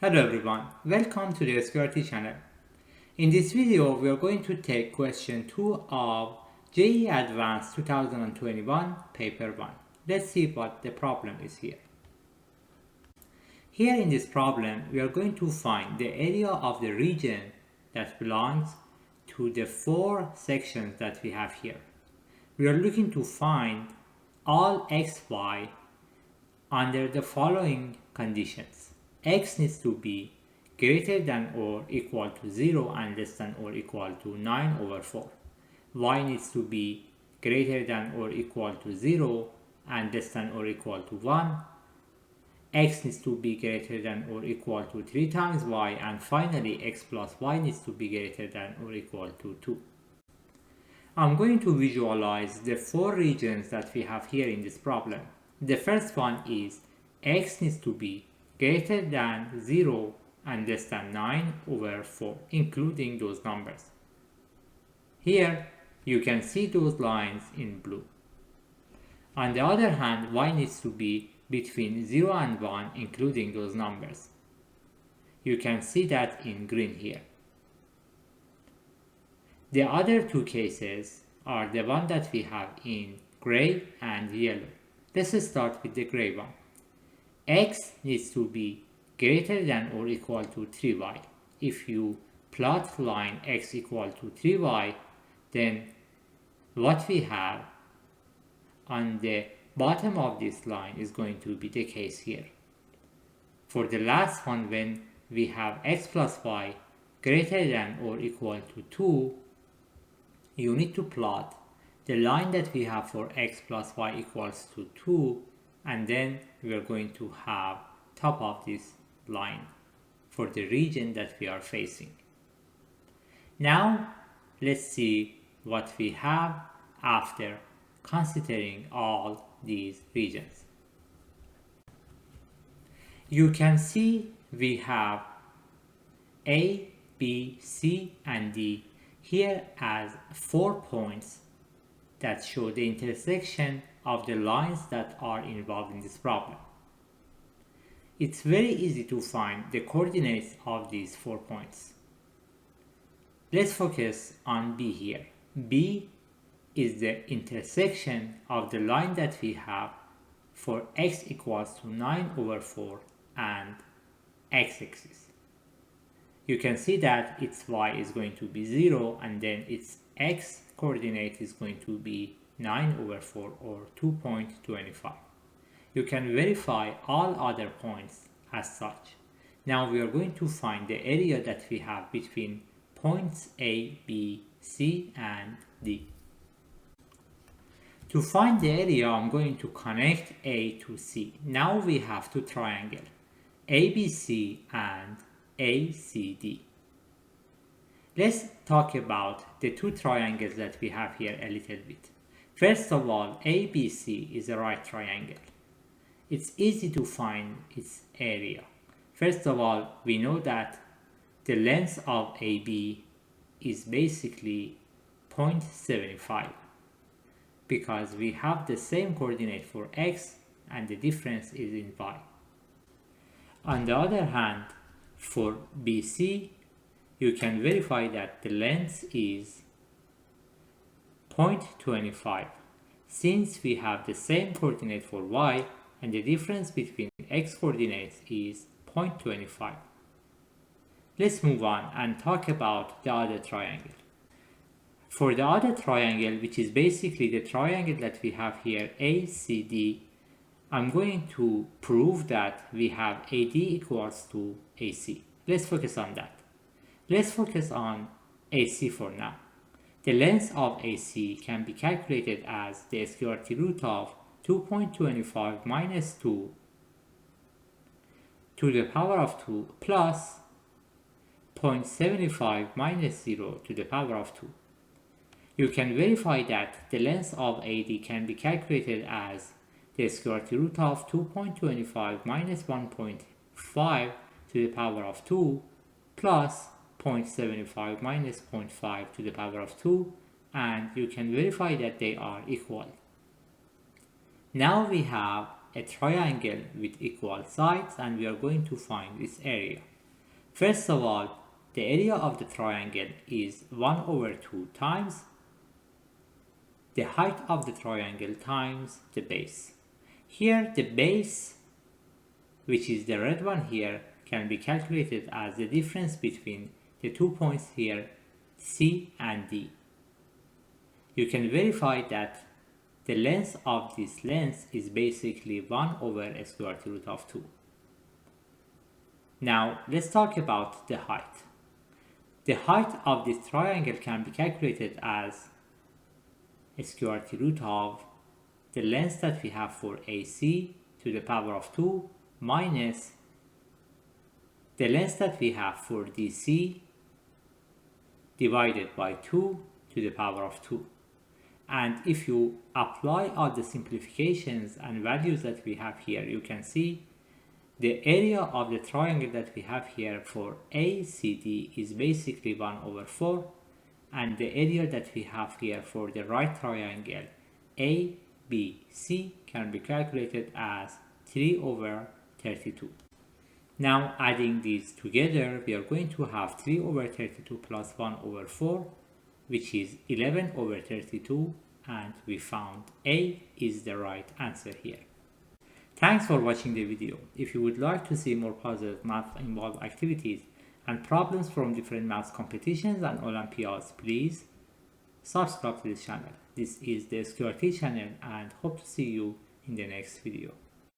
Hello everyone, welcome to the SQRT channel. In this video, we are going to take question 2 of JEE Advanced 2021 paper 1. Let's see what the problem is here. Here in this problem, we are going to find the area of the region that belongs to the 4 sections that we have here. We are looking to find all xy under the following conditions. X needs to be greater than or equal to 0 and less than or equal to 9 over 4. Y needs to be greater than or equal to 0 and less than or equal to 1. X needs to be greater than or equal to 3 times y, and finally x plus y needs to be greater than or equal to 2. I'm going to visualize the 4 regions that we have here in this problem. The first one is x needs to be greater than 0 and less than 9 over 4, including those numbers. Here you can see those lines in blue. On the other hand, y needs to be between 0 and 1, including those numbers. You can see that in green here. The other two cases are the one that we have in gray and yellow. Let's start with the gray one. X needs to be greater than or equal to 3y. If you plot line x equal to 3y, then what we have on the bottom of this line is going to be the case here. For the last one, when we have x plus y greater than or equal to 2, you need to plot the line that we have for x plus y equals to 2, and then we are going to have top of this line for the region that we are facing. Now let's see what we have after considering all these regions. You can see we have A, B, C and D here as 4 points that show the intersection of the lines that are involved in this problem. It's very easy to find the coordinates of these 4 points. Let's focus on B here. B is the intersection of the line that we have for x equals to 9 over 4 and x-axis. You can see that its y is going to be 0 and then its x coordinate is going to be 9 over 4 or 2.25. You can verify all other points as such. Now we are going to find the area that we have between points A, B, C and D. To find the area, I'm going to connect A to C. Now we have two triangles, ABC and ACD. Let's talk about the two triangles that we have here a little bit. First of all, ABC is a right triangle. It's easy to find its area. First of all, we know that the length of AB is basically 0.75 because we have the same coordinate for x and the difference is in y. On the other hand, for BC, you can verify that the length is 0.25 since we have the same coordinate for y and the difference between x coordinates is 0.25. Let's move on and talk about the other triangle. For the other triangle, which is basically the triangle that we have here, ACD, I'm going to prove that we have AD equals to AC. Let's focus on that. Let's focus on AC for now. The length of AC can be calculated as the square root of 2.25 minus 2 to the power of 2 plus 0.75 minus 0 to the power of 2. You can verify that the length of AD can be calculated as the square root of 2.25 minus 1.5 to the power of 2 plus 0.75 minus 0.5 to the power of 2, and you can verify that they are equal. Now we have a triangle with equal sides and we are going to find its area. First of all, the area of the triangle is 1 over 2 times the height of the triangle times the base. Here the base, which is the red one here, can be calculated as the difference between the 2 points here, C and D. You can verify that the length of this length is basically 1 over square root of 2. Now let's talk about the height. The height of this triangle can be calculated as square root of the length that we have for AC to the power of 2 minus the length that we have for DC divided by 2 to the power of 2. And if you apply all the simplifications and values that we have here, you can see the area of the triangle that we have here for ACD is basically 1 over 4, and the area that we have here for the right triangle ABC can be calculated as 3 over 32. Now adding these together, we are going to have 3 over 32 plus 1 over 4, which is 11 over 32, and we found A is the right answer here. Thanks for watching the video. If you would like to see more puzzles, math involved activities, and problems from different math competitions and Olympiads, please subscribe to this channel. This is the SQRT channel, and hope to see you in the next video.